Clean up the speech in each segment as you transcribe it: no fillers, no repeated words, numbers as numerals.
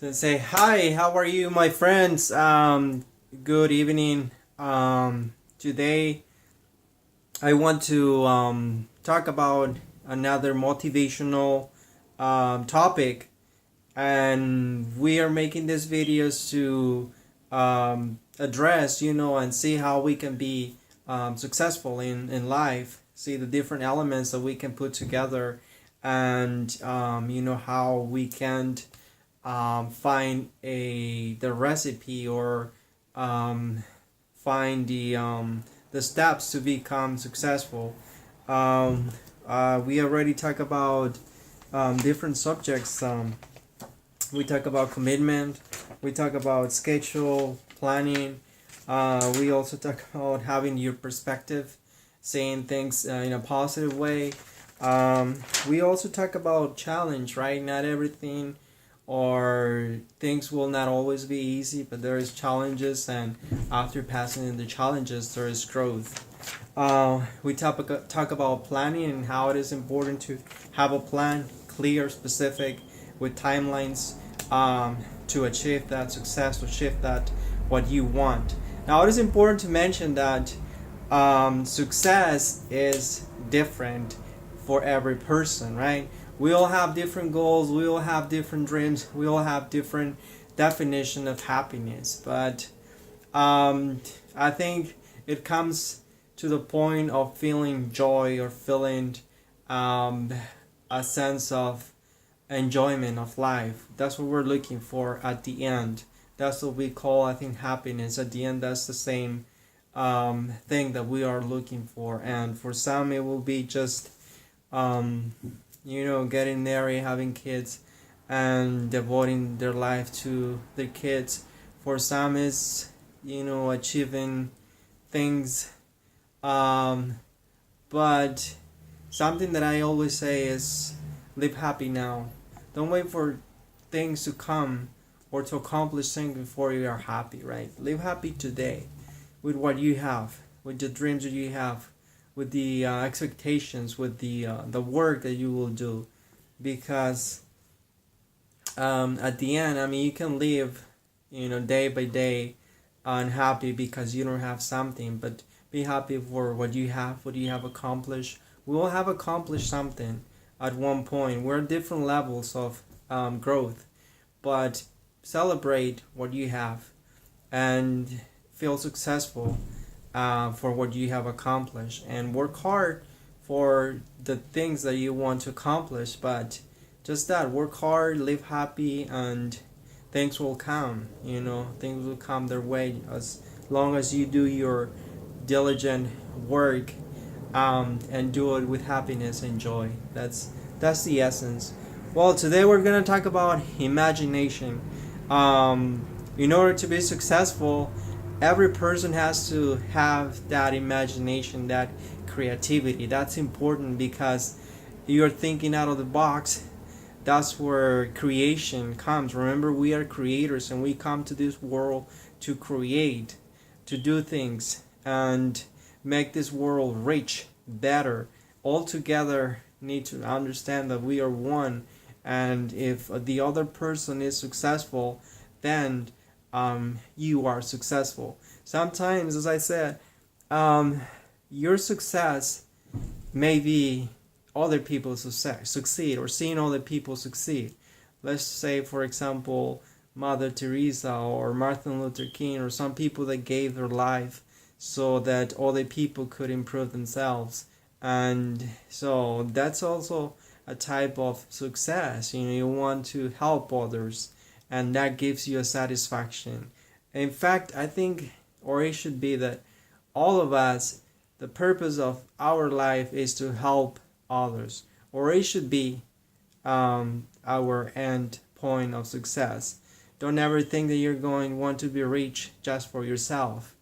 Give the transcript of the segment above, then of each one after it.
So say hi. How are you, my friends? Good evening. Today I want to talk about another motivational topic, and we are making these videos to address, and see how we can be successful in life. See the different elements that we can put together, and how we can find the recipe or um, find the steps to become successful. Um, we already talk about different subjects. We talk about commitment. We talk about schedule planning. We also talk about having your perspective, saying things in a positive way. We also talk about challenge, right? Not everything or things will not always be easy, but there is challenges, and after passing the challenges, there is growth. We talk about planning and how it is important to have a plan, clear, specific, with timelines to achieve that success, to achieve that what you want. Now, it is important to mention that success is different for every person, right? We all have different goals, we all have different dreams, we all have different definition of happiness, but I think it comes to the point of feeling joy or feeling um, a sense of enjoyment of life. That's what we're looking for at the end. That's what we call, I think, happiness. At the end, that's the same thing that we are looking for. And for some, it will be just, um, getting married, having kids, and devoting their life to their kids. For some, is achieving things. Um, but something that I always say is live happy now. Don't wait for things to come or to accomplish things before you are happy, right? Live happy today with what you have, with the dreams that you have, with the expectations, with the work that you will do, because at the end, I mean, you can live, day by day, unhappy because you don't have something, but be happy for what you have, what you have accomplished. We all have accomplished something at one point. We're at different levels of growth, but celebrate what you have and feel successful for what you have accomplished, and work hard for the things that you want to accomplish. But just that, work hard, live happy, and things will come. Things will come their way as long as you do your diligent work, and do it with happiness and joy. That's the essence. Well, today we're gonna talk about imagination. In order to be successful, every person has to have that imagination, that creativity. That's important because you're thinking out of the box. That's where creation comes. Remember, we are creators and we come to this world to create, to do things, and make this world rich, better. All together need to understand that we are one, and if the other person is successful, then you are successful. Sometimes, as I said, your success may be other people succeed, or seeing other people succeed. Let's say, for example, Mother Teresa or Martin Luther King, or some people that gave their life so that other people could improve themselves. And so that's also a type of success. You want to help others, and that gives you a satisfaction. In fact, I think, or it should be that all of us, the purpose of our life is to help others, or it should be our end point of success. Don't ever think that you're going to want to be rich just for yourself,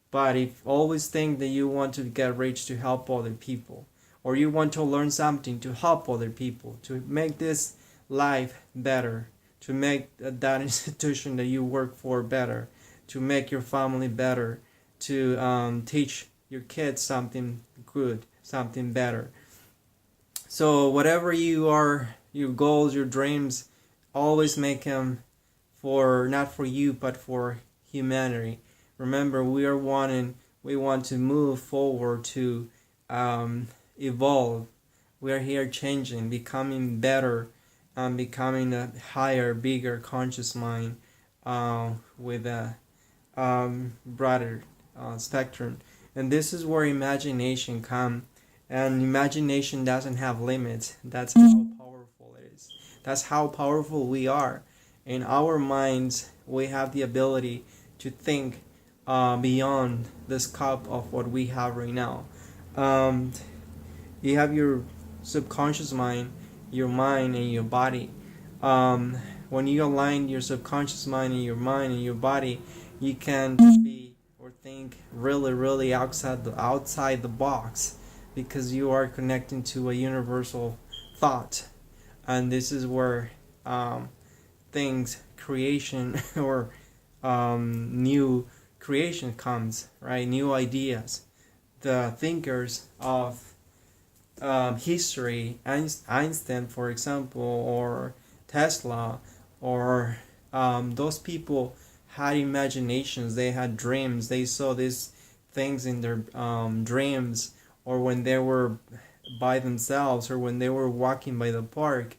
but if always think that you want to get rich to help other people, or you want to learn something to help other people, to make this life better, to make that institution that you work for better, to make your family better, to teach your kids something good, something better. So whatever you are, your goals, your dreams, always make them for not for you but for humanity. Remember, we want to move forward to evolve. We are here changing, becoming better, becoming a higher, bigger conscious mind with a broader spectrum. And this is where imagination comes. And imagination doesn't have limits. That's how powerful it is. That's how powerful we are. In our minds, we have the ability to think beyond the scope of what we have right now. Um, you have your subconscious mind, your mind, and your body. Um, when you align your subconscious mind and your mind and your body, you can be or think really, really outside the box, because you are connecting to a universal thought, and this is where things creation or new creation comes, right? New ideas. The thinkers of history, Einstein, for example, or Tesla, or those people had imaginations. They had dreams. They saw these things in their dreams, or when they were by themselves, or when they were walking by the park.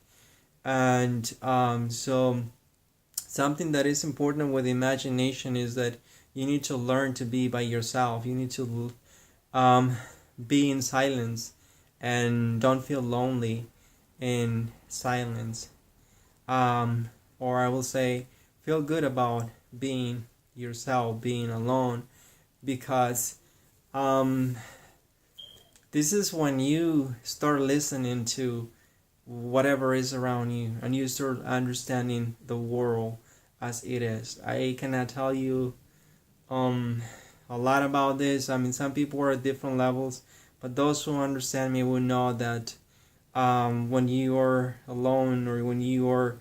And so something that is important with imagination is that you need to learn to be by yourself. You need to be in silence and don't feel lonely in silence. Or I will say, feel good about being yourself, being alone, because this is when you start listening to whatever is around you and you start understanding the world as it is. I cannot tell you a lot about this. I mean, some people are at different levels, but those who understand me will know that when you are alone, or when you are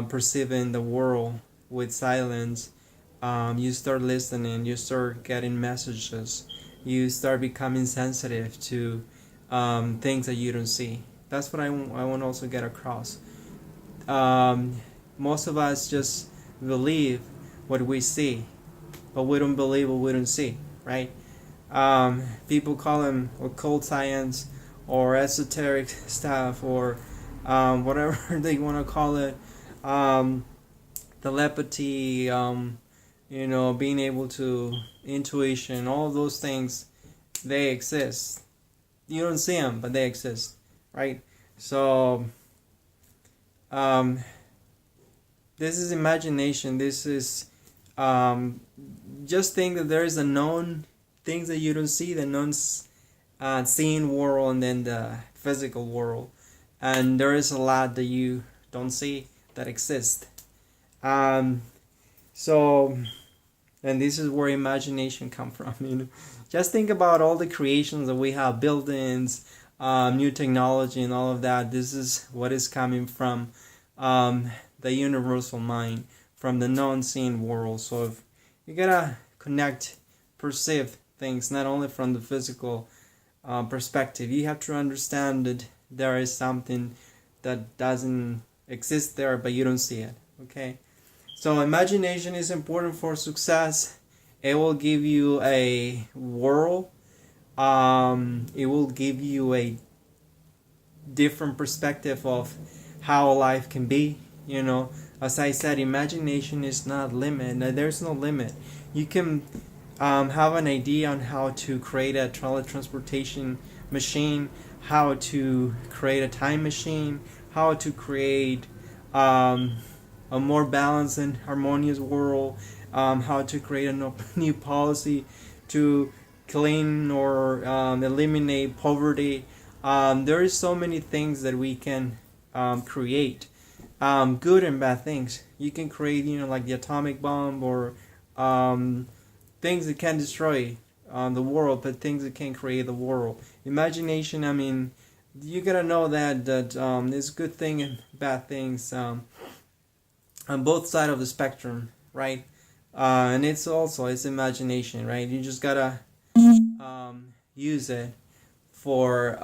perceiving the world with silence, you start listening, you start getting messages, you start becoming sensitive to things that you don't see. That's what I want to also get across. Most of us just believe what we see, but we don't believe what we don't see, right? People call them occult science or esoteric stuff, or whatever they want to call it. Telepathy, being able to intuition, all those things, they exist. You don't see them, but they exist, right? So this is imagination. This is just think that there is a known things that you don't see, the known seen world, and then the physical world, and there is a lot that you don't see that exist. So, and this is where imagination come from. Just think about all the creations that we have, buildings, new technology, and all of that. This is what is coming from the universal mind, from the non-seen world. So if you gotta connect, perceive things not only from the physical perspective, you have to understand that there is something that doesn't exist there, but you don't see it. Okay, so imagination is important for success. It will give you a world. It will give you a different perspective of how life can be. As I said, imagination is not limit. There's no limit. You can have an idea on how to create a teletransportation machine, how to create a time machine, how to create a more balanced and harmonious world, how to create a new policy to clean or eliminate poverty. There is so many things that we can create, good and bad things. You can create, like the atomic bomb, or things that can destroy the world, but things that can create the world. Imagination, I mean, you gotta know that there's good thing and bad things on both sides of the spectrum, right? And it's imagination, right? You just gotta use it for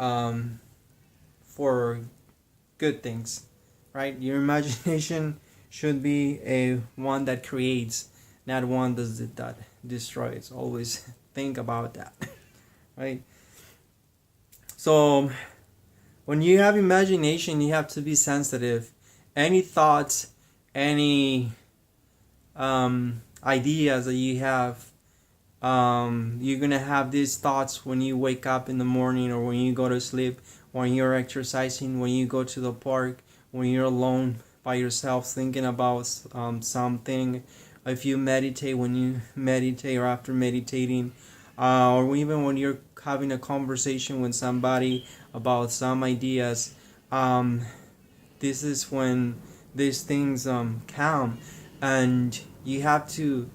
good things, right? Your imagination should be a one that creates, not one that destroys. Always think about that, right? So when you have imagination, you have to be sensitive. Any thoughts, any ideas that you have, you're gonna have these thoughts when you wake up in the morning or when you go to sleep, when you're exercising, when you go to the park, when you're alone by yourself thinking about something. If you meditate, when you meditate or after meditating, or even when you're having a conversation with somebody about some ideas, this is when these things come, and you have to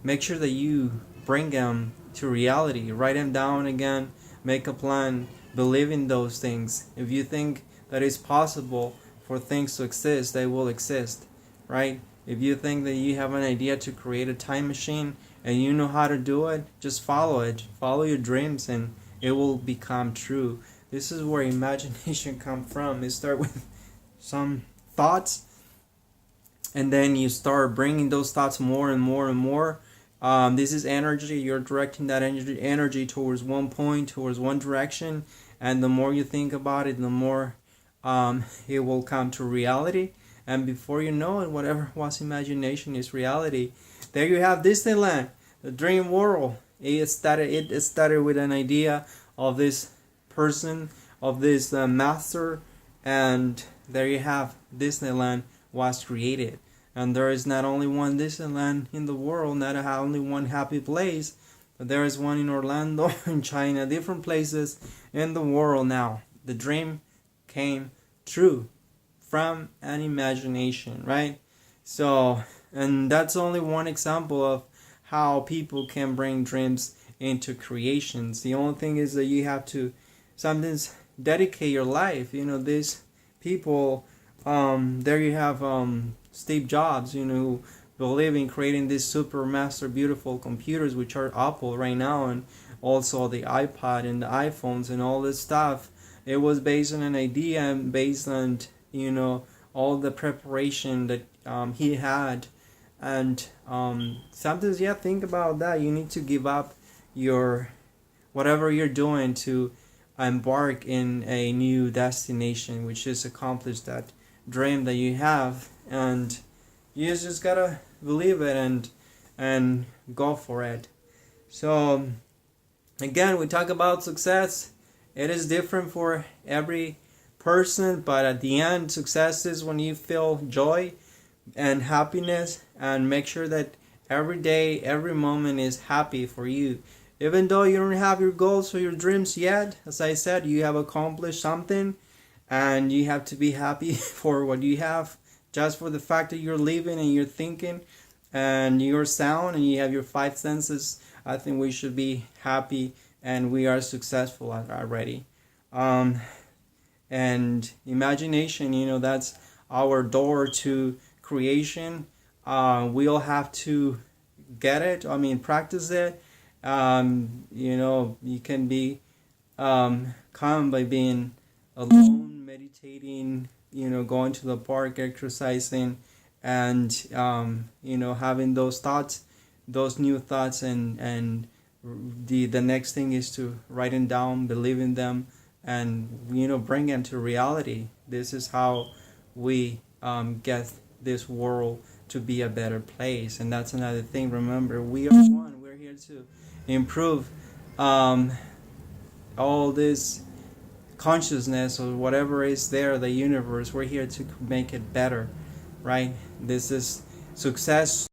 make sure that you bring them to reality. Write them down again, make a plan, believe in those things. If you think that it's possible for things to exist, they will exist, right? If you think that you have an idea to create a time machine and you know how to do it, just follow it. Follow your dreams and it will become true. This is where imagination comes from. You start with some thoughts, and then you start bringing those thoughts more and more and more. This is energy. You're directing that energy towards one point, towards one direction, and the more you think about it, the more it will come to reality. And before you know it, whatever was imagination is reality. There you have Disneyland, the dream world. It started with an idea of this person, of this master, and there you have Disneyland was created. And there is not only one Disneyland in the world, not only one happy place, but there is one in Orlando, in China, different places in the world now. The dream came true from an imagination, right? So, and that's only one example of how people can bring dreams into creations. The only thing is that you have to sometimes dedicate your life. These people, there you have Steve Jobs, who believe in creating these super master beautiful computers, which are Apple right now, and also the iPod and the iPhones and all this stuff. It was based on an idea and based on all the preparation that he had. And sometimes think about that. You need to give up your whatever you're doing to embark in a new destination, which is accomplish that dream that you have. And you just gotta believe it and go for it. So again, we talk about success. It is different for every person, but at the end, success is when you feel joy and happiness, and make sure that every day, every moment is happy for you. Even though you don't have your goals or your dreams yet, as I said, you have accomplished something, and you have to be happy for what you have. Just for the fact that you're living and you're thinking and you're sound and you have your five senses, I think we should be happy and we are successful already. And imagination, that's our door to creation. We all have to get it. Practice it. You can be calm by being alone, meditating, going to the park, exercising, and having those thoughts, those new thoughts, and the next thing is to write them down, believe in them, and bring them to reality. This is how we get this world to be a better place. And that's another thing. Remember, we are one. We're here to improve all this consciousness or whatever is there, the universe. We're here to make it better, right? This is success.